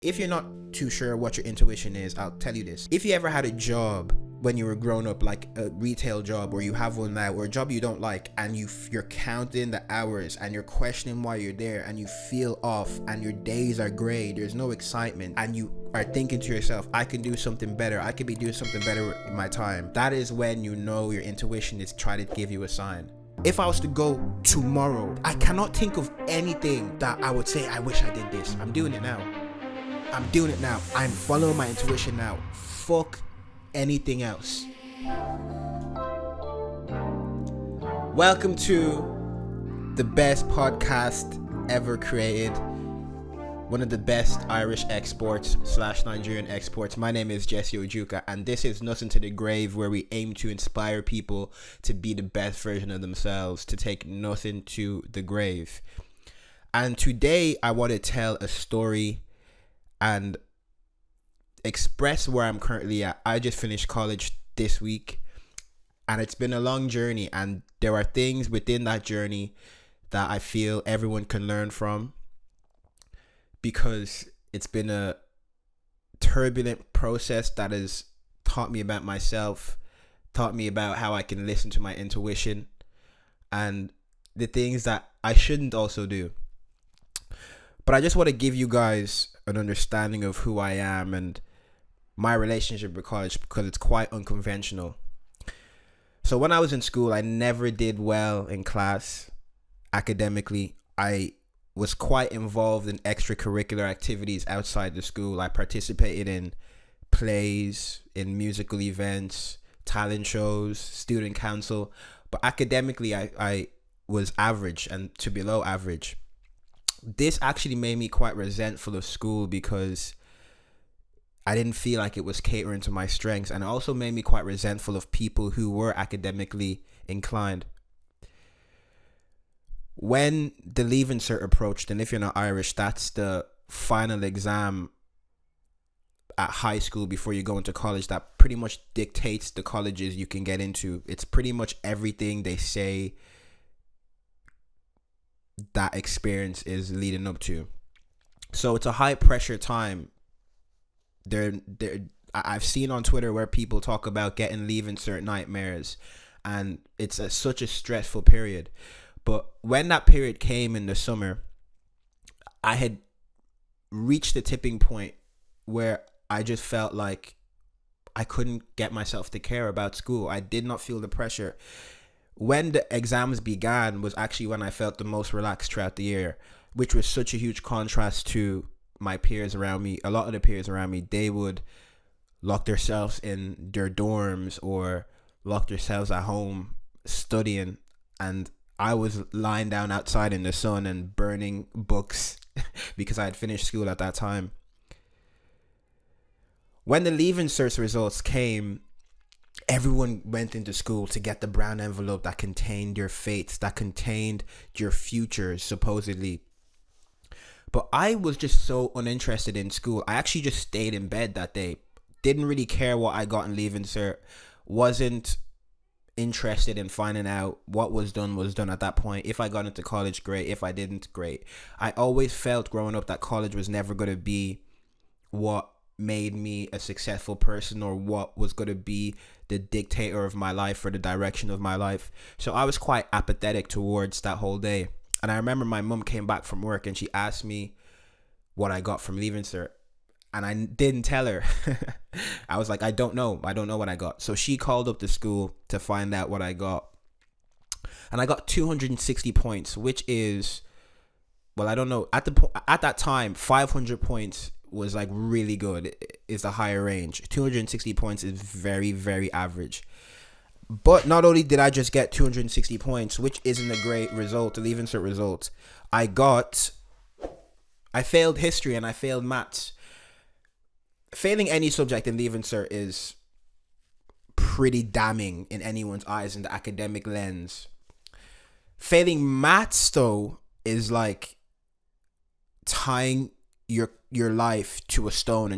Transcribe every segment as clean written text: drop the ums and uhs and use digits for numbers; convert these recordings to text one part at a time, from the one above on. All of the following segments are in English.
If you're not too sure what your intuition is, I'll tell you this. If you ever had a job when you were growing up, like a retail job, or you have one now, or a job you don't like, and you're counting the hours and you're questioning why you're there, and you feel off and your days are gray, there's no excitement, and you are thinking to yourself, I can do something better, I could be doing something better in my time, that is when you know your intuition is trying to give you a sign. If I was to go tomorrow, I cannot think of anything that I would say, I wish I did this. I'm doing it now. I'm doing it now. I'm following my intuition now. Fuck anything else. Welcome to the best podcast ever created. One of the best Irish exports / Nigerian exports. My name is Jesse Ojuka, and this is Nothing to the Grave, where we aim to inspire people to be the best version of themselves, to take nothing to the grave. And today I want to tell a story and express where I'm currently at. I just finished college this week, and it's been a long journey, and there are things within that journey that I feel everyone can learn from, because it's been a turbulent process that has taught me about myself, taught me about how I can listen to my intuition, and the things that I shouldn't also do. But I just want to give you guys an understanding of who I am and my relationship with college, because it's quite unconventional. So when I was in school, I never did well in class academically. I was quite involved in extracurricular activities outside the school. I participated in plays, in musical events, talent shows, student council. But academically, I was average and to below average. This actually made me quite resentful of school, because I didn't feel like it was catering to my strengths, and it also made me quite resentful of people who were academically inclined. When the Leaving Cert approached, and if you're not Irish, that's the final exam at high school before you go into college that pretty much dictates the colleges you can get into. It's pretty much everything they say that experience is leading up to. So it's a high pressure time. I've seen on Twitter where people talk about getting Leaving Cert nightmares, and it's such a stressful period. But when that period came in the summer, I had reached the tipping point where I just felt like I couldn't get myself to care about school. I did not feel the pressure. When the exams began was actually when I felt the most relaxed throughout the year, which was such a huge contrast to my peers around me. A lot of the peers around me, they would lock themselves in their dorms or lock themselves at home studying, and I was lying down outside in the sun and burning books because I had finished school at that time. When the Leaving Cert results came, everyone went into school to get the brown envelope that contained your fates, that contained your futures, supposedly. But I was just so uninterested in school. I actually just stayed in bed that day. Didn't really care what I got in Leaving Cert. Wasn't interested in finding out. What was done at that point. If I got into college, great. If I didn't, great. I always felt growing up that college was never going to be what made me a successful person, or what was going to be the dictator of my life or the direction of my life. So I was quite apathetic towards that whole day. And I remember my mum came back from work and she asked me what I got from Leaving Cert, and I didn't tell her. I was like, I don't know what I got. So she called up the school to find out what I got, and I got 260 points, which is, well, I don't know, at that time 500 points was like really good. Is the higher range. 260 points is very, very average. But not only did I just get 260 points, which isn't a great result, the Leaving Cert result, I failed history and I failed maths. Failing any subject in Leaving Cert is pretty damning in anyone's eyes in the academic lens. Failing maths, though, is like tying your life to a stone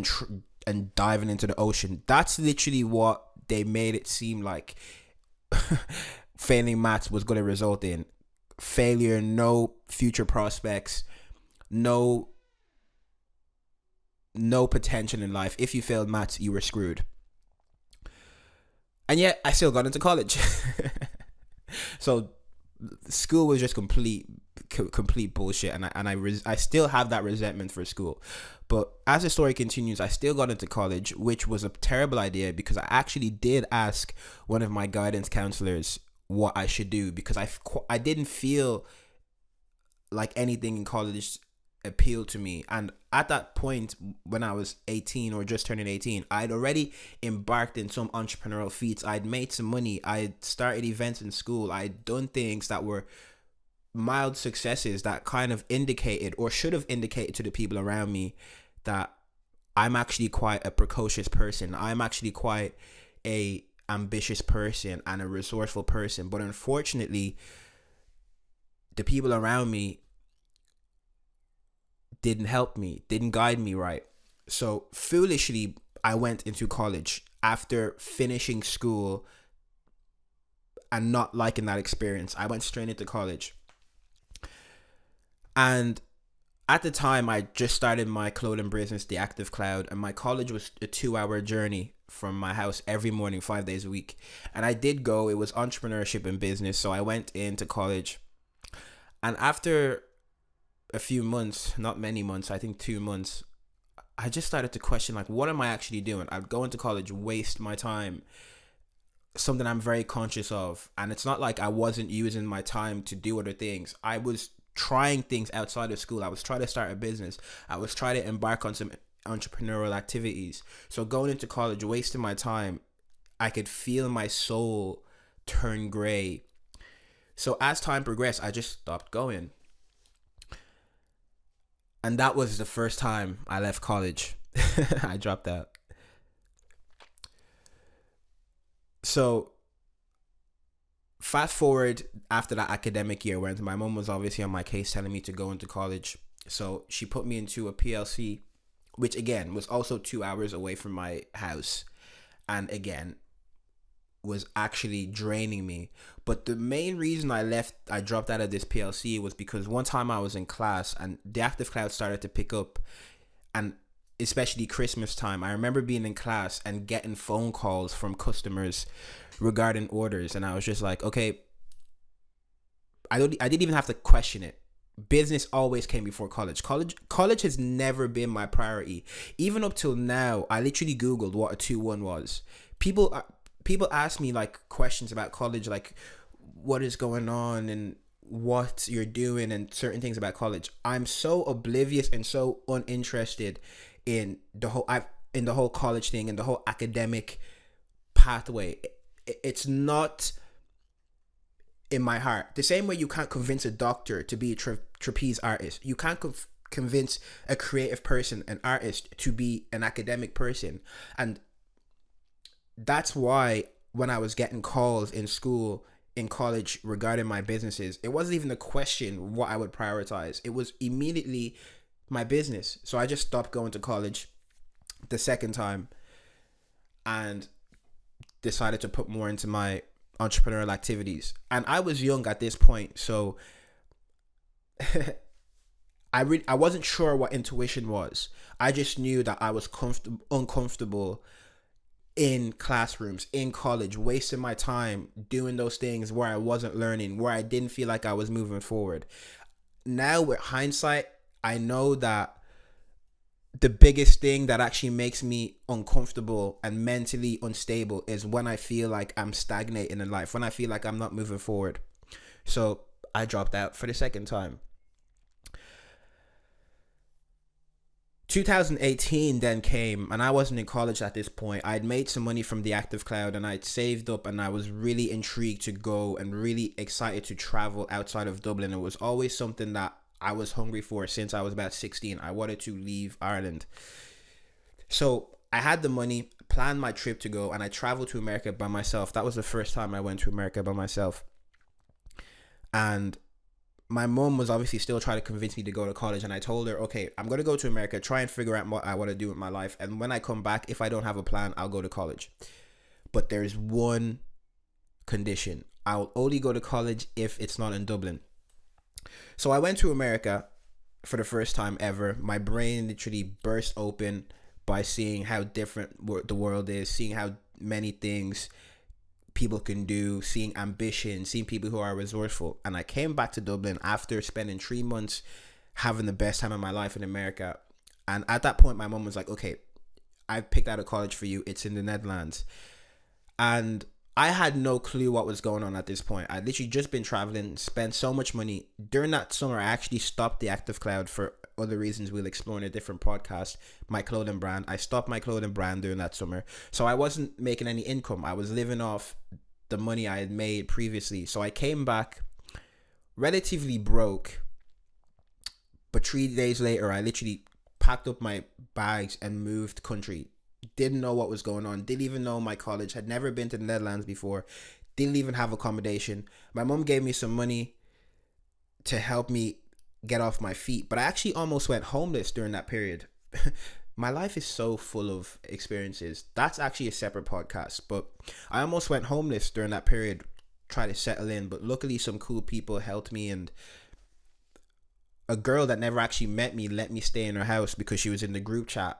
and diving into the ocean. That's literally what they made it seem like failing maths was going to result in. Failure, no future prospects, no no potential in life. If you failed maths, you were screwed. And yet I still got into college. So school was just complete bullshit, and I still have that resentment for school. But as the story continues, I still got into college, which was a terrible idea, because I actually did ask one of my guidance counselors what I should do, because I didn't feel like anything in college appealed to me. And at that point, when I was 18 or just turning 18, I'd already embarked in some entrepreneurial feats. I'd made some money. I'd started events in school. I'd done things that were mild successes that kind of indicated, or should have indicated to the people around me, that I'm actually quite a precocious person. I'm actually quite a ambitious person and a resourceful person. But unfortunately, the people around me didn't help me, didn't guide me right. So foolishly, I went into college after finishing school and not liking that experience. I went straight into college. And at the time, I just started my clothing business, The Active Cloud, and my college was a 2-hour journey from my house every morning, 5 days a week. And I did go. It was entrepreneurship and business. So I went into college. And after a few months, not many months, I think 2 months, I just started to question, like, what am I actually doing? I'd go into college, waste my time, something I'm very conscious of. And it's not like I wasn't using my time to do other things. I was trying things outside of school. I was trying to start a business. I was trying to embark on some entrepreneurial activities. So going into college, wasting my time, I could feel my soul turn gray. So as time progressed, I just stopped going. And that was the first time I left college. I dropped out. So fast forward after that academic year, when my mom was obviously on my case telling me to go into college. So she put me into a PLC, which again was also 2 hours away from my house. And again, was actually draining me. But the main reason I dropped out of this PLC was because one time I was in class and the Active Cloud started to pick up, and especially Christmas time, I remember being in class and getting phone calls from customers regarding orders, and I was just like, okay, I didn't even have to question it. Business always came before college. College has never been my priority. Even up till now, I literally Googled what a 2-1 was. People ask me like questions about college, like what is going on and what you're doing and certain things about college. I'm so oblivious and so uninterested in the whole college thing and the whole academic pathway. It's not in my heart. The same way you can't convince a doctor to be a trapeze artist. You can't convince a creative person, an artist, to be an academic person. And that's why when I was getting calls in school, in college, regarding my businesses, it wasn't even a question what I would prioritize. It was immediately my business. So I just stopped going to college the second time and decided to put more into my entrepreneurial activities. And I was young at this point, so I wasn't sure what intuition was. I just knew that I was uncomfortable in classrooms, in college, wasting my time doing those things where I wasn't learning, where I didn't feel like I was moving forward. Now with hindsight, I know that the biggest thing that actually makes me uncomfortable and mentally unstable is when I feel like I'm stagnating in life, when I feel like I'm not moving forward. So I dropped out for the second time. 2018 then came, and I wasn't in college at this point. I'd made some money from the Active Cloud and I'd saved up, and I was really intrigued to go and really excited to travel outside of Dublin. It was always something that I was hungry for since I was about 16. I wanted to leave Ireland. So I had the money, planned my trip to go, and I traveled to America by myself. That was the first time I went to America by myself. And my mom was obviously still trying to convince me to go to college, and I told her, okay, I'm going to go to America, try and figure out what I want to do with my life, and when I come back, if I don't have a plan, I'll go to college. But there's one condition. I'll only go to college if it's not in Dublin. So I went to America, for the first time ever. My brain literally burst open by seeing how different the world is, seeing how many things people can do, seeing ambition, seeing people who are resourceful. And I came back to Dublin after spending 3 months having the best time of my life in America. And at that point, my mom was like, okay, I've picked out a college for you. It's in the Netherlands. And I had no clue what was going on at this point. I'd literally just been traveling, spent so much money. During that summer, I actually stopped the Active Cloud for other reasons we'll explore in a different podcast. My clothing brand. I stopped my clothing brand during that summer. So I wasn't making any income. I was living off the money I had made previously. So I came back relatively broke. But 3 days later, I literally packed up my bags and moved country. Didn't know what was going on. Didn't even know my college. Had never been to the Netherlands before. Didn't even have accommodation. My mom gave me some money to help me get off my feet. But I actually almost went homeless during that period. My life is so full of experiences. That's actually a separate podcast. But I almost went homeless during that period. Tried to settle in. But luckily some cool people helped me, and a girl that never actually met me let me stay in her house because she was in the group chat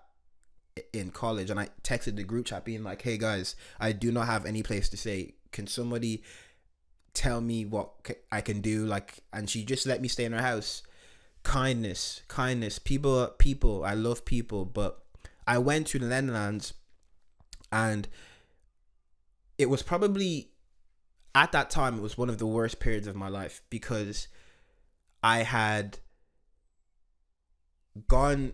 in college. And I texted the group chat being like, hey guys, I do not have any place to stay. Can somebody tell me what I can do? Like, and she just let me stay in her house. Kindness, people, I love people. But I went to the Netherlands, and it was probably, at that time, it was one of the worst periods of my life, because I had gone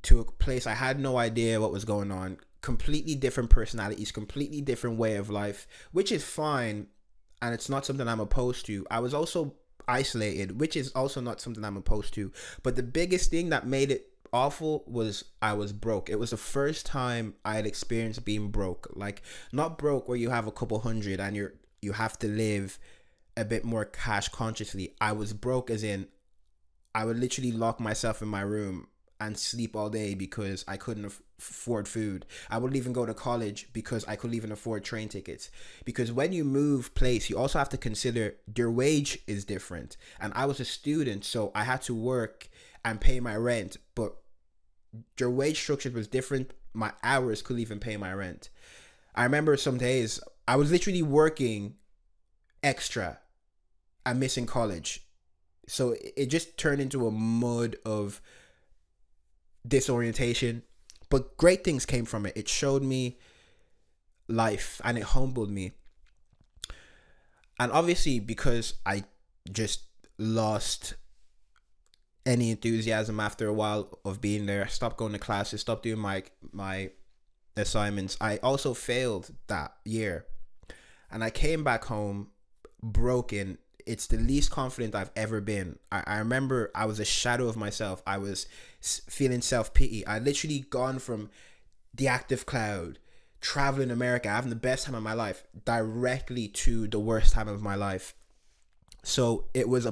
to a place I had no idea what was going on. Completely different personalities, completely different way of life, which is fine, and it's not something I'm opposed to. I was also isolated, which is also not something I'm opposed to. But the biggest thing that made it awful was I was broke. It was the first time I had experienced being broke. Like, not broke where you have a couple hundred and you have to live a bit more cash consciously. I was broke as in I would literally lock myself in my room and sleep all day because I couldn't afford food. I wouldn't even go to college because I couldn't even afford train tickets. Because when you move place, you also have to consider your wage is different. And I was a student, so I had to work and pay my rent. But your wage structure was different. My hours couldn't even pay my rent. I remember some days I was literally working extra and missing college. So it just turned into a mud of disorientation. But great things came from it. It showed me life and it humbled me. And obviously, because I just lost any enthusiasm after a while of being there, I stopped going to classes, stopped doing my assignments. I also failed that year. And I came back home broken. It's the least confident I've ever been. I remember I was a shadow of myself. I was feeling self-pity. I literally gone from the Active Cloud, traveling America, having the best time of my life, directly to the worst time of my life. So it was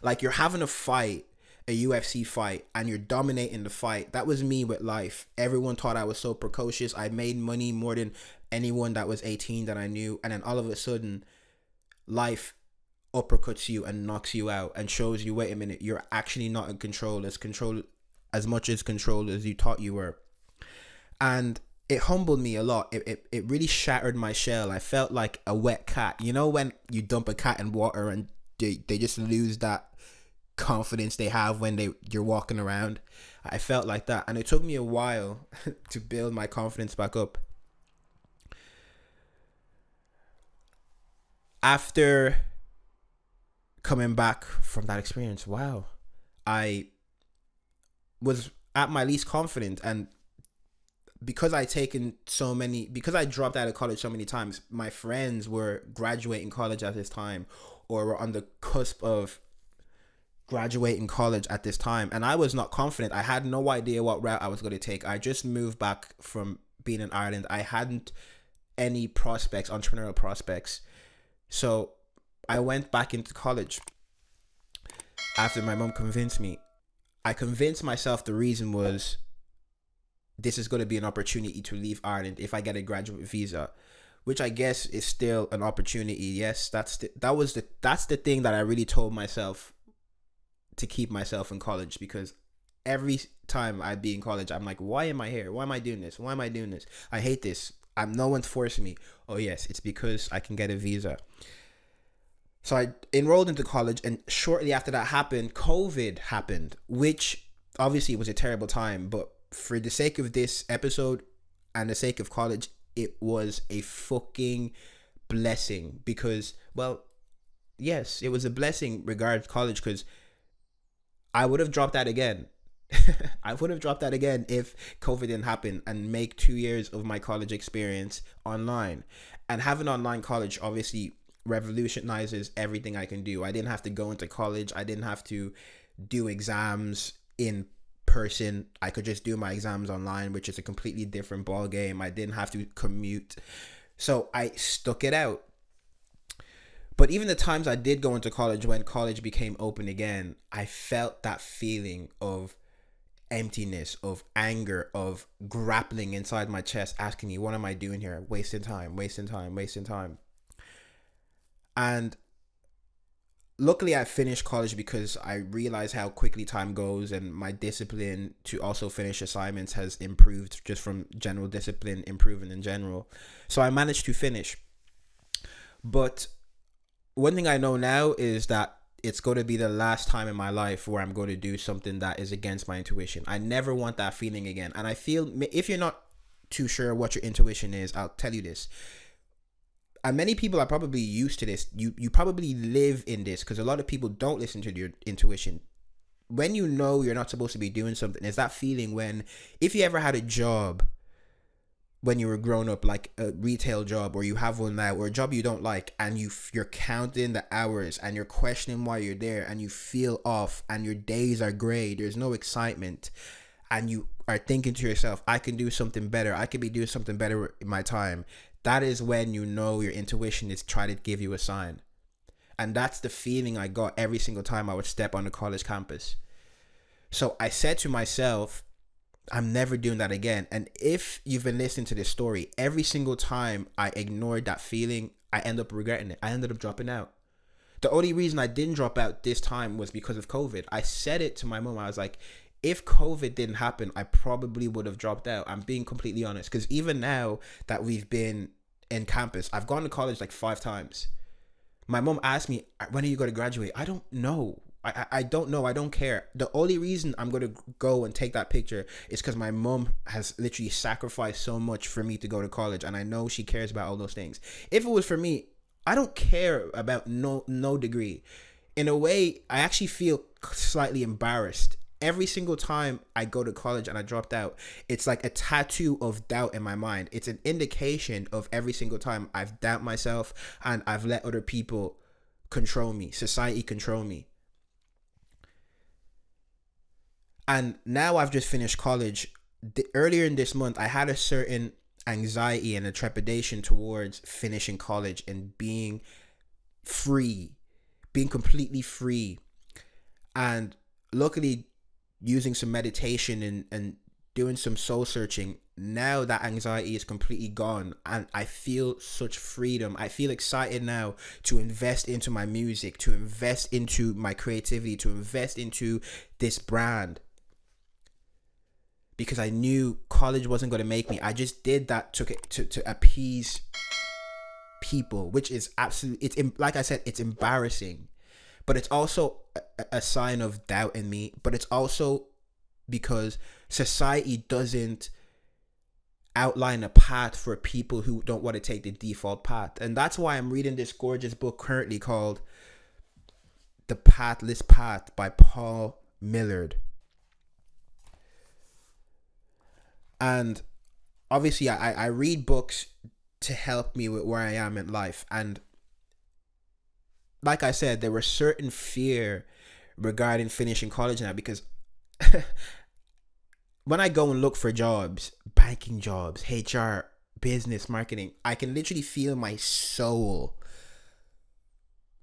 like you're having a fight, a UFC fight, and you're dominating the fight. That was me with life. Everyone thought I was so precocious. I made money more than anyone that was 18 that I knew. And then all of a sudden, life uppercuts you and knocks you out and shows you, wait a minute, you're actually not in control as much as control as you thought you were. And it humbled me a lot. It really shattered my shell. I felt like a wet cat. You know when you dump a cat in water and they just lose that confidence they have when you're walking around? I felt like that, and it took me a while to build my confidence back up. After coming back from that experience, wow, I was at my least confident. And because I dropped out of college so many times, my friends were graduating college at this time, or were on the cusp of graduating college at this time, and I was not confident. I had no idea what route I was going to take. I just moved back from being in Ireland. I hadn't any prospects, entrepreneurial prospects. So I went back into college after my mom convinced me. I convinced myself the reason was this is going to be an opportunity to leave Ireland if I get a graduate visa, which I guess is still an opportunity. Yes, that's the thing that I really told myself to keep myself in college, because every time I'd be in college, I'm like, why am I here? Why am I doing this? Why am I doing this? I hate this. No one's forcing me. Oh yes, it's because I can get a visa. So I enrolled into college, and shortly after that happened, COVID happened, which obviously was a terrible time. But for the sake of this episode and the sake of college, it was a fucking blessing, because, well, yes, it was a blessing regarding college, because I would have dropped out again. I would have dropped out again if COVID didn't happen and make 2 years of my college experience online. And having online college obviously revolutionizes everything I can do. I didn't have to go into college. I didn't have to do exams in person. I could just do my exams online, which is a completely different ball game. I didn't have to commute. So I stuck it out. But even the times I did go into college, when college became open again, I felt that feeling of emptiness, of anger, of grappling inside my chest, asking me, what am I doing here? Wasting time. And luckily I finished college, because I realized how quickly time goes, and my discipline to also finish assignments has improved just from general discipline improving in general. So I managed to finish. But one thing I know now is that it's going to be the last time in my life where I'm going to do something that is against my intuition. I never want that feeling again. And I feel, if you're not too sure what your intuition is, I'll tell you this. And many people are probably used to this. You probably live in this, because a lot of people don't listen to your intuition. When you know you're not supposed to be doing something, it's that feeling when, if you ever had a job when you were growing up, like a retail job, or you have one now, or a job you don't like, and you're counting the hours and you're questioning why you're there, and you feel off and your days are gray, there's no excitement, and you are thinking to yourself, I can do something better, I could be doing something better in my time. That is when you know your intuition is trying to give you a sign. And that's the feeling I got every single time I would step on the college campus. So I said to myself, I'm never doing that again. And if you've been listening to this story, every single time I ignored that feeling, I end up regretting it. I ended up dropping out. The only reason I didn't drop out this time was because of COVID. I said it to my mom. I was like, if COVID didn't happen, I probably would have dropped out. I'm being completely honest. Because even now that we've been in campus, I've gone to college like 5 times. My mom asked me, when are you going to graduate? I don't know. I don't know. I don't care. The only reason I'm going to go and take that picture is because my mom has literally sacrificed so much for me to go to college. And I know she cares about all those things. If it was for me, I don't care about no degree. In a way, I actually feel slightly embarrassed. Every single time I go to college and I dropped out, it's like a tattoo of doubt in my mind. It's an indication of every single time I've doubted myself and I've let other people control me, society control me. And now I've just finished college. Earlier in this month, I had a certain anxiety and a trepidation towards finishing college and being free, being completely free. And luckily, using some meditation and doing some soul searching, now that anxiety is completely gone and I feel such freedom. I feel excited now to invest into my music, to invest into my creativity, to invest into this brand. Because I knew college wasn't going to make me. I just did that to appease people, which is absolutely, like I said, it's embarrassing. But it's also a sign of doubt in me. But it's also because society doesn't outline a path for people who don't want to take the default path. And that's why I'm reading this gorgeous book currently called The Pathless Path by Paul Millard. And obviously I read books to help me with where I am in life. And like I said, there was certain fear regarding finishing college now, because when I go and look for jobs, banking jobs, HR, business, marketing, I can literally feel my soul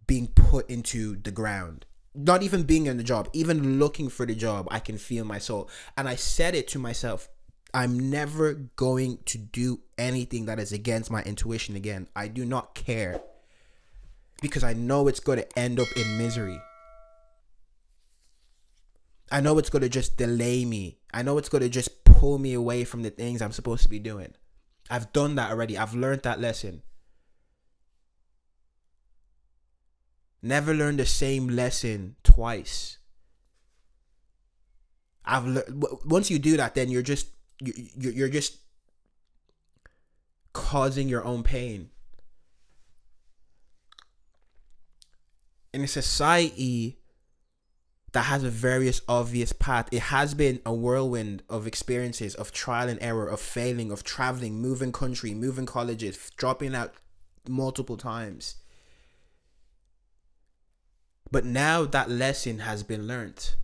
being put into the ground. Not even being in the job, even looking for the job, I can feel my soul. And I said it to myself, I'm never going to do anything that is against my intuition again. I do not care. Because I know it's going to end up in misery. I know it's going to just delay me. I know it's going to just pull me away from the things I'm supposed to be doing. I've done that already. I've learned that lesson. Never learn the same lesson twice. Once you do that, then you're just causing your own pain. In a society that has a various obvious path, it has been a whirlwind of experiences, of trial and error, of failing, of traveling, moving country, moving colleges, dropping out multiple times. But now that lesson has been learnt.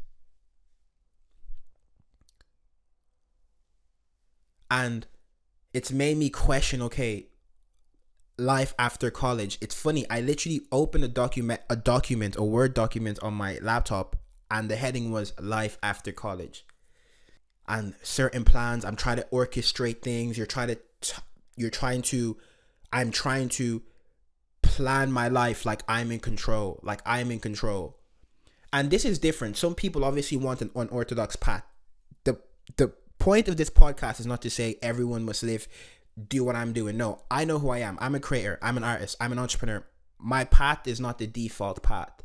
And it's made me question, okay, life after college. It's funny, I literally opened a Word document on my laptop, and the heading was life after college. And certain plans, I'm trying to orchestrate things. I'm trying to plan my life like I'm in control. And this is different. Some people obviously want an unorthodox path. The point of this podcast is not to say everyone must do what I'm doing. No, I know who I am. I'm a creator. I'm an artist. I'm an entrepreneur. My path is not the default path.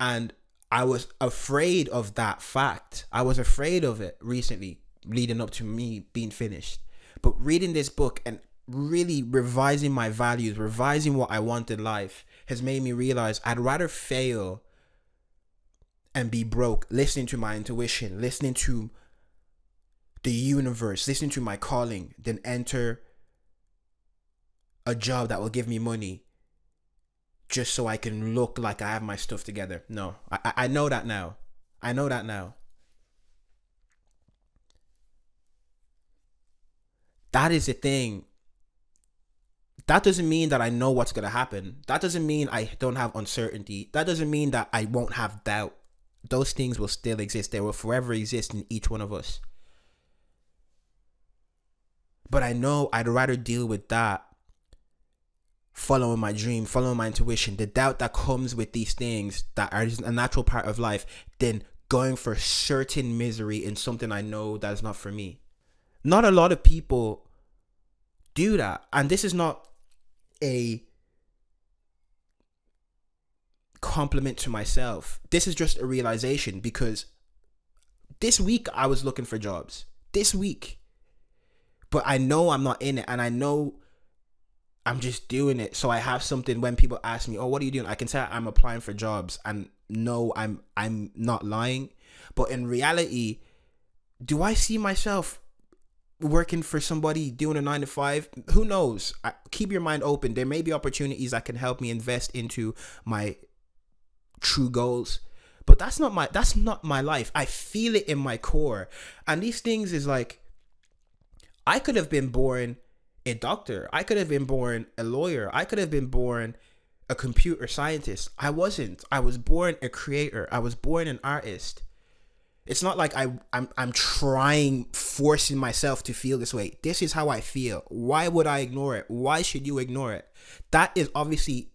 And I was afraid of that fact. I was afraid of it recently, leading up to me being finished. But reading this book and really revising my values, revising what I want in life, has made me realize I'd rather fail and be broke, listening to my intuition, listening to the universe, listening to my calling, than enter a job that will give me money just so I can look like I have my stuff together. No, I know that now. I know that now. That is the thing. That doesn't mean that I know what's going to happen. That doesn't mean I don't have uncertainty. That doesn't mean that I won't have doubt. Those things will still exist. They will forever exist in each one of us. But I know I'd rather deal with that, following my dream, following my intuition, the doubt that comes with these things that are a natural part of life, than going for certain misery in something I know that is not for me. Not a lot of people do that. And this is not a compliment to myself. This is just a realization, because this week I was looking for jobs. This week. But I know I'm not in it, and I know I'm just doing it so I have something when people ask me, oh, what are you doing? I can say I'm applying for jobs, and no, I'm not lying. But in reality, do I see myself working for somebody doing a 9 to 5? Who knows? Keep your mind open. There may be opportunities that can help me invest into my true goals. But that's not my life. I feel it in my core. And these things is like, I could have been born a doctor. I could have been born a lawyer. I could have been born a computer scientist. I wasn't. I was born a creator. I was born an artist. It's not like I'm forcing myself to feel this way. This is how I feel. Why would I ignore it? Why should you ignore it? That is obviously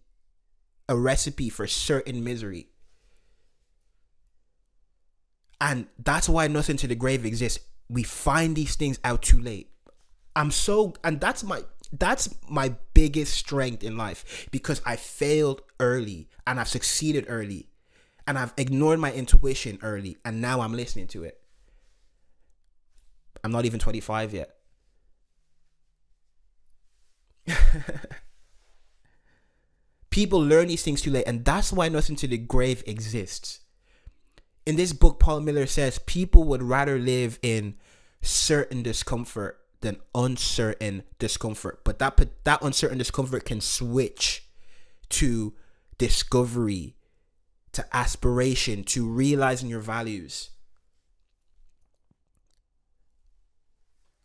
a recipe for certain misery. And that's why Nothing to the Grave exists. We find these things out too late. And that's my biggest strength in life, because I failed early and I've succeeded early, and I've ignored my intuition early, and now I'm listening to it. I'm not even 25 yet. People learn these things too late, and that's why Nothing to the Grave exists. In this book, Paul Millard says people would rather live in certain discomfort than uncertain discomfort. But that uncertain discomfort can switch to discovery, to aspiration, to realizing your values.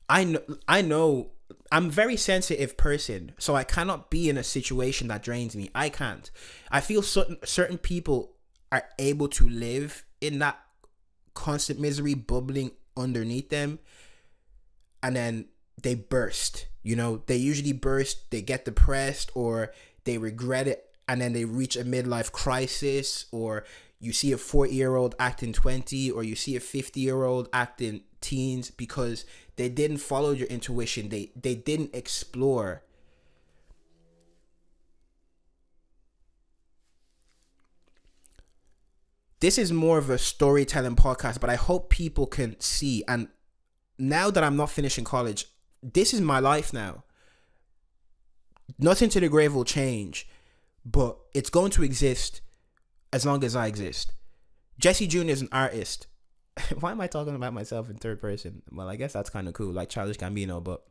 I know I'm a very sensitive person, so I cannot be in a situation that drains me. I can't. I feel certain people are able to live in that constant misery bubbling underneath them, and then they burst. They usually burst, they get depressed, or they regret it, and then they reach a midlife crisis, or you see a 40-year-old acting 20, or you see a 50-year-old acting teens, because they didn't follow your intuition. They didn't explore. This is more of a storytelling podcast, but I hope people can see. And now that I'm not finishing college, this is my life now. Nothing to the grave will change, but it's going to exist as long as I exist. Jesse Jr. is an artist. Why am I talking about myself in third person? Well, I guess that's kind of cool, like Childish Gambino, but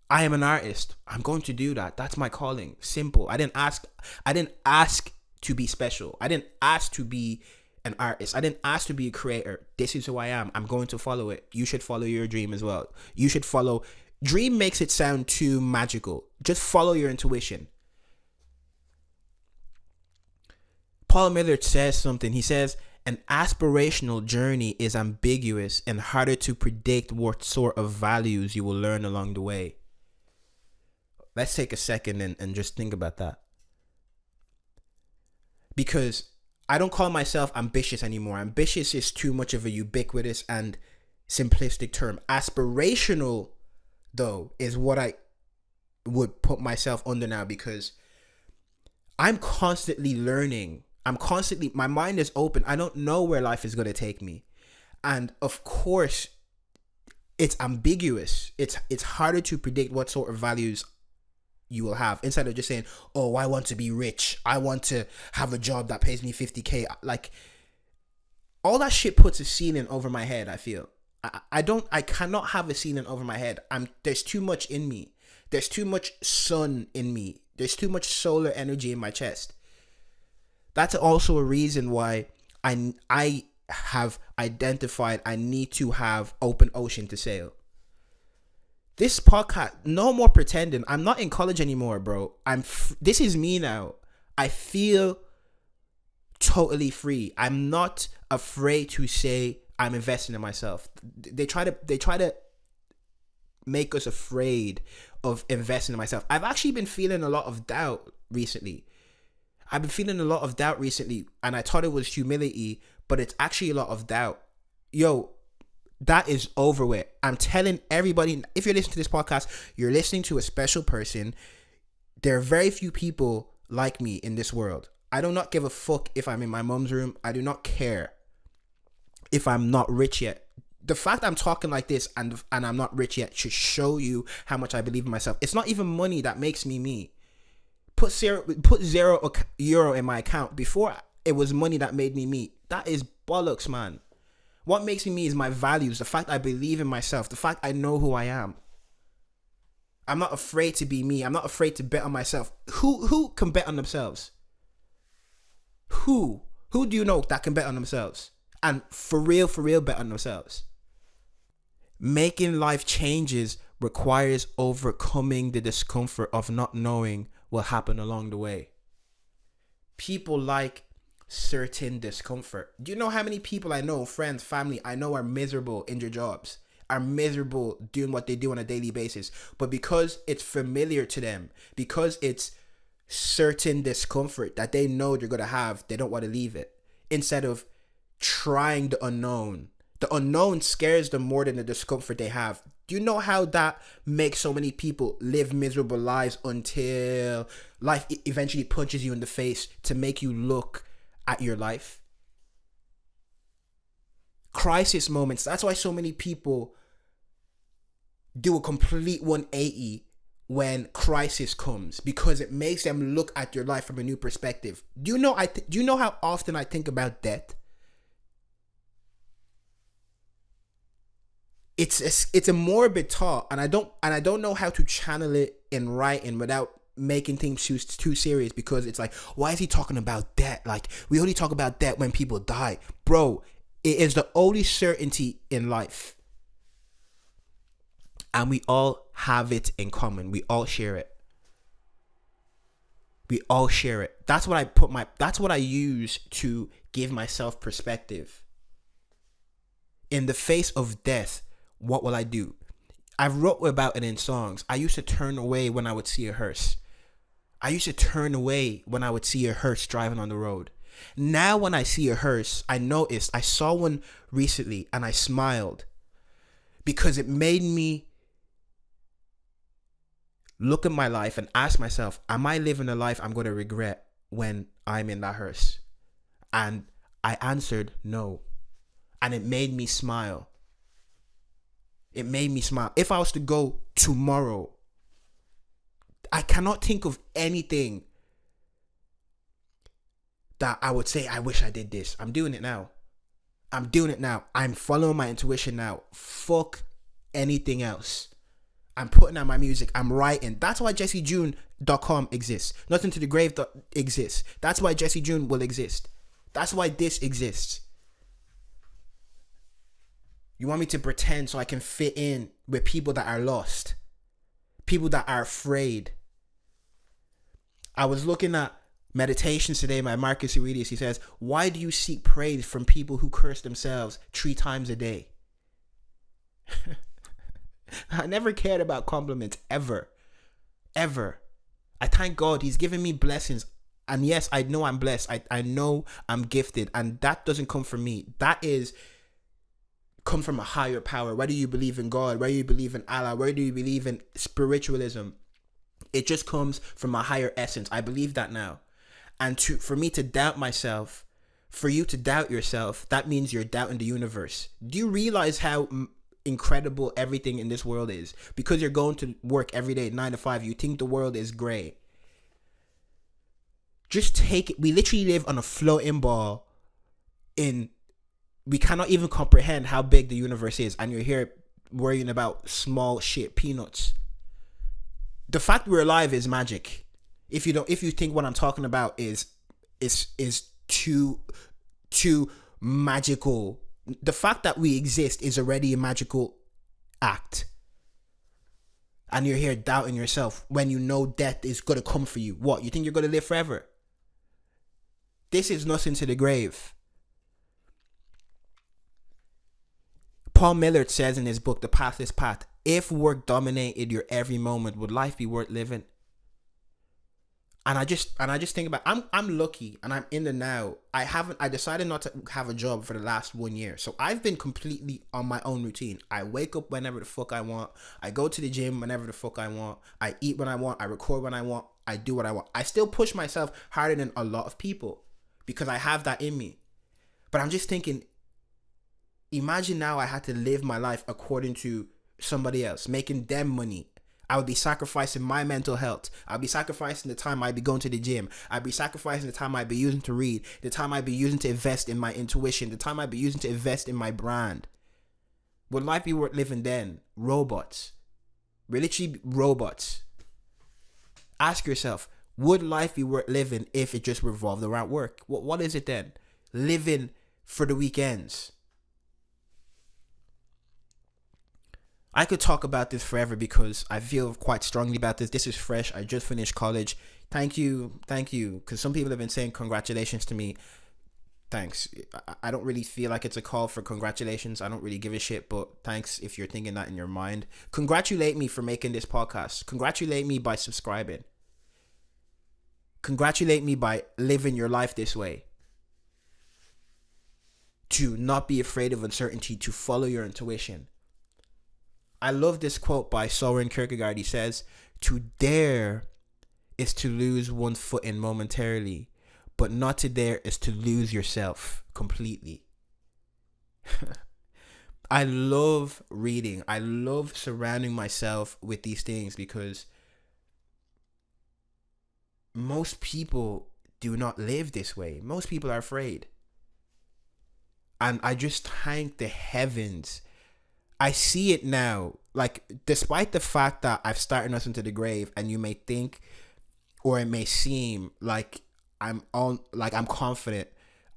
I am an artist. I'm going to do that. That's my calling. Simple. I didn't ask to be special. I didn't ask to be an artist. I didn't ask to be a creator. This is who I am. I'm going to follow it. You should follow your dream as well. You should follow. Dream makes it sound too magical. Just follow your intuition. Paul Millard says something. He says, an aspirational journey is ambiguous and harder to predict what sort of values you will learn along the way. Let's take a second and just think about that. Because I don't call myself ambitious anymore. Ambitious is too much of a ubiquitous and simplistic term. Aspirational, though, is what I would put myself under now, because I'm constantly learning. My mind is open. I don't know where life is going to take me. And of course, it's ambiguous. It's harder to predict what sort of values you will have, instead of just saying, oh, I want to be rich. I want to have a job that pays me 50K. Like, all that shit puts a ceiling over my head, I feel. I cannot have a ceiling over my head. There's too much in me. There's too much sun in me. There's too much solar energy in my chest. That's also a reason why I have identified I need to have open ocean to sail. This podcast, no more pretending. I'm not in college anymore, bro. This is me now. I feel totally free. I'm not afraid to say I'm investing in myself. They try to make us afraid of investing in myself. I've actually been feeling a lot of doubt recently. And I thought it was humility, but it's actually a lot of doubt. Yo, that is over with. I'm telling everybody, if you're listening to this podcast, you're listening to a special person. There are very few people like me in this world. I do not give a fuck if I'm in my mom's room. I do not care if I'm not rich yet. The fact I'm talking like this and I'm not rich yet should show you how much I believe in myself. It's not even money that makes me me. Put zero euro in my account. Before, it was money that made me me. That is bollocks, man. What makes me me is my values, the fact I believe in myself, the fact I know who I am. I'm not afraid to be me. I'm not afraid to bet on myself. Who can bet on themselves? Who do you know that can bet on themselves? And for real bet on themselves? Making life changes requires overcoming the discomfort of not knowing what happened along the way. People like certain discomfort. Do you know how many people I know, friends, family, I know are miserable in their jobs, are miserable doing what they do on a daily basis, but because it's familiar to them, because it's certain discomfort that they know they're going to have, they don't want to leave it, instead of trying the unknown. The unknown scares them more than the discomfort they have. Do you know how that makes so many people live miserable lives until life eventually punches you in the face to make you look at your life? Crisis moments. That's why so many people do a complete 180 when crisis comes, because it makes them look at your life from a new perspective. Do you know how often I think about death? It's a morbid thought, and I don't know how to channel it in writing without making things too serious, because it's like, why is he talking about death? Like, we only talk about death when people die. Bro, it is the only certainty in life. And we all have it in common. We all share it. That's what I use to give myself perspective. In the face of death, what will I do? I've wrote about it in songs. I used to turn away when I would see a hearse. I used to turn away when I would see a hearse driving on the road. Now when I see a hearse, I saw one recently and I smiled because it made me look at my life and ask myself, am I living a life I'm going to regret when I'm in that hearse? And I answered no. And it made me smile. It made me smile. If I was to go tomorrow, I cannot think of anything that I would say, I wish I did this. I'm doing it now. I'm following my intuition now. Fuck anything else. I'm putting out my music. I'm writing. That's why JesseJune.com exists. Nothing to the grave exists. That's why Jesse June will exist. That's why this exists. You want me to pretend so I can fit in with people that are lost, people that are afraid. I was looking at Meditations today by Marcus Aurelius. He says, why do you seek praise from people who curse themselves 3 times a day? I never cared about compliments, ever. I thank God he's given me blessings. And yes, I know I'm blessed. I know I'm gifted. And that doesn't come from me. That is come from a higher power. Whether you believe in God, whether you believe in Allah, whether you believe in spiritualism, it just comes from a higher essence. I believe that now. And for me to doubt myself, for you to doubt yourself, that means you're doubting the universe. Do you realize how incredible everything in this world is? Because you're going to work every day 9 to 5, you think the world is gray. Just take it. We literally live on a floating ball we cannot even comprehend how big the universe is, and you're here worrying about small shit, peanuts. The fact we're alive is magic. If you think what I'm talking about is too magical, the fact that we exist is already a magical act. And you're here doubting yourself when you know death is gonna come for you. What, you think you're gonna live forever? This is nothing to the grave. Paul Millard says in his book, The Pathless Path, if work dominated your every moment, would life be worth living? And I just think about, I'm lucky and I'm in the now. I decided not to have a job for the last 1 year. So I've been completely on my own routine. I wake up whenever the fuck I want. I go to the gym whenever the fuck I want. I eat when I want. I record when I want. I do what I want. I still push myself harder than a lot of people because I have that in me. But I'm just thinking, imagine now I had to live my life according to somebody else, making them money. I would be sacrificing my mental health. I'd be sacrificing the time I'd be going to the gym. I'd be sacrificing the time I'd be using to read, the time I'd be using to invest in my intuition, the time I'd be using to invest in my brand. Would life be worth living then? Robots. We're literally robots. Ask yourself, would life be worth living if it just revolved around work? What is it then? Living for the weekends. I could talk about this forever because I feel quite strongly about this. This is fresh. I just finished college. Thank you. Because some people have been saying congratulations to me. Thanks. I don't really feel like it's a call for congratulations. I don't really give a shit, but thanks if you're thinking that in your mind. Congratulate me for making this podcast. Congratulate me by subscribing. Congratulate me by living your life this way. To not be afraid of uncertainty, to follow your intuition. I love this quote by Soren Kierkegaard. He says, to dare is to lose one's footing momentarily, but not to dare is to lose yourself completely. I love reading. I love surrounding myself with these things because most people do not live this way. Most people are afraid. And I just thank the heavens. I see it now. Like, despite the fact that I've started us into the grave, and you may think, or it may seem like I'm confident,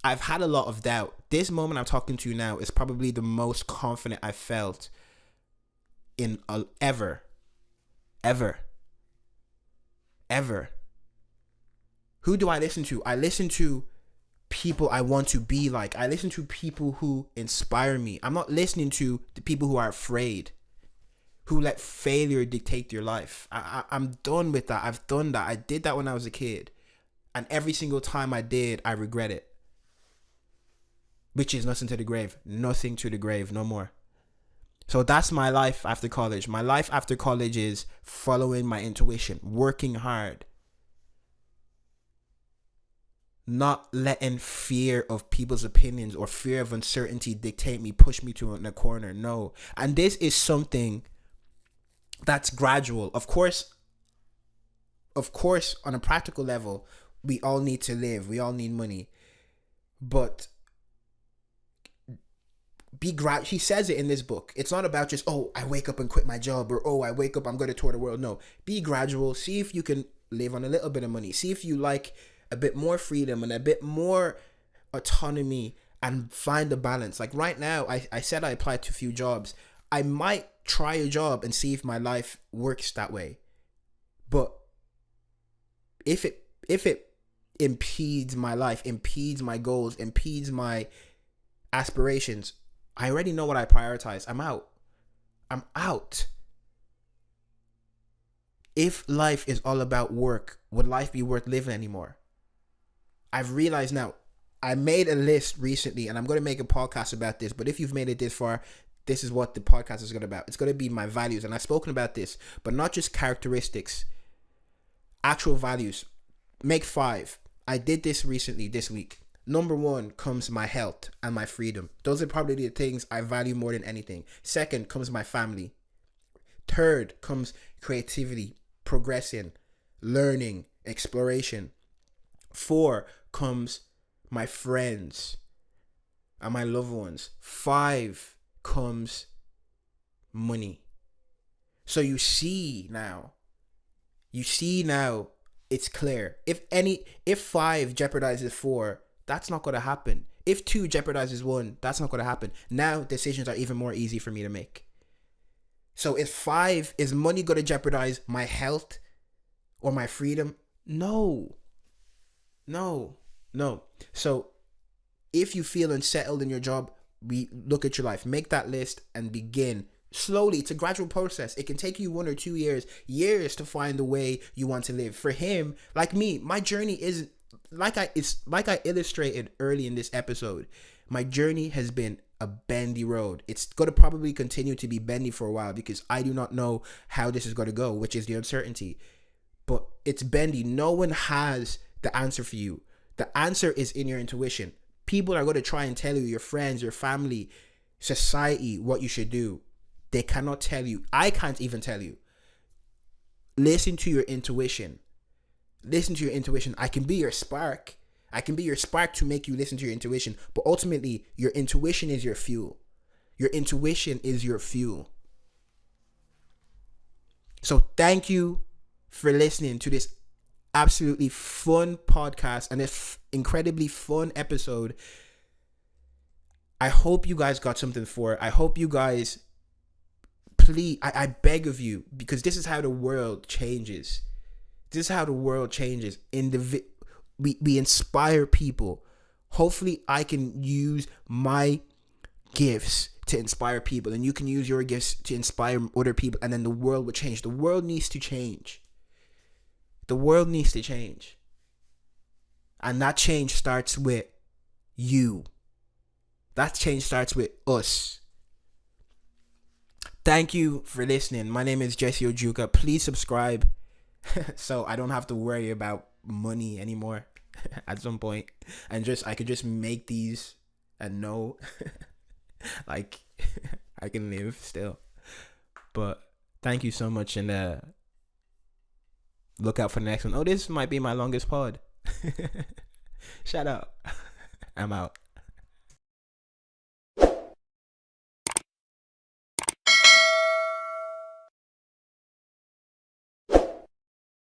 I've had a lot of doubt. This moment I'm talking to you now is probably the most confident I've felt in ever. Who do I listen to? I listen to people I want to be like. I listen to people who inspire me. I'm not listening to the people who are afraid, who let failure dictate their life. I'm done with that. I've done that. I did that when I was a kid. And every single time I did, I regret it. which is nothing to the grave. Nothing to the grave, no more. So that's my life after college. My life after college is following my intuition, working hard, not letting fear of people's opinions or fear of uncertainty dictate me, push me to in a corner. No. And this is something that's gradual. Of course, on a practical level, we all need to live. We all need money. But he says it in this book. It's not about just, oh, I wake up and quit my job, or, oh, I wake up, I'm going to tour the world. No, be gradual. See if you can live on a little bit of money. See if you like a bit more freedom and a bit more autonomy, and find a balance. Like right now, I said I applied to a few jobs. I might try a job and see if my life works that way. But if it impedes my life, impedes my goals, impedes my aspirations, I already know what I prioritize. I'm out. If life is all about work, would life be worth living anymore? I've realized now. I made a list recently, and I'm going to make a podcast about this. But if you've made it this far, this is what the podcast is going to be about. It's going to be my values. And I've spoken about this, but not just characteristics, actual values. Make 5. I did this recently this week. Number 1 comes my health and my freedom. Those are probably the things I value more than anything. Second comes my family. Third comes creativity, progressing, learning, exploration. 4 comes my friends and my loved ones. 5 comes money. So you see now it's clear. If 5 jeopardizes 4, that's not going to happen. If 2 jeopardizes 1, that's not going to happen. Now decisions are even more easy for me to make. So is money going to jeopardize my health or my freedom? No. So if you feel unsettled in your job, look at your life, make that list and begin slowly. It's a gradual process. It can take you 1 or 2 years to find the way you want to live. For him, like me, my journey is like I illustrated early in this episode. My journey has been a bendy road. It's going to probably continue to be bendy for a while because I do not know how this is going to go, which is the uncertainty. But it's bendy. No one has the answer for you. The answer is in your intuition. People are going to try and tell you, your friends, your family, society, what you should do. They cannot tell you. I can't even tell you. Listen to your intuition. I can be your spark. To make you listen to your intuition. But ultimately, your intuition is your fuel. So thank you for listening to this absolutely fun podcast and this incredibly fun episode. I hope you guys got something for it. I hope you guys, please, I beg of you, because this is how the world changes. We inspire people. Hopefully I can use my gifts to inspire people, and you can use your gifts to inspire other people, and then the world will change. The world needs to change. And that change starts with you. That change starts with us. Thank you for listening. My name is Jesse Ojuka. Please subscribe so I don't have to worry about money anymore at some point. And I could just make these and know like I can live still. But thank you so much, and look out for the next one. Oh, this might be my longest pod. Shut up. I'm out.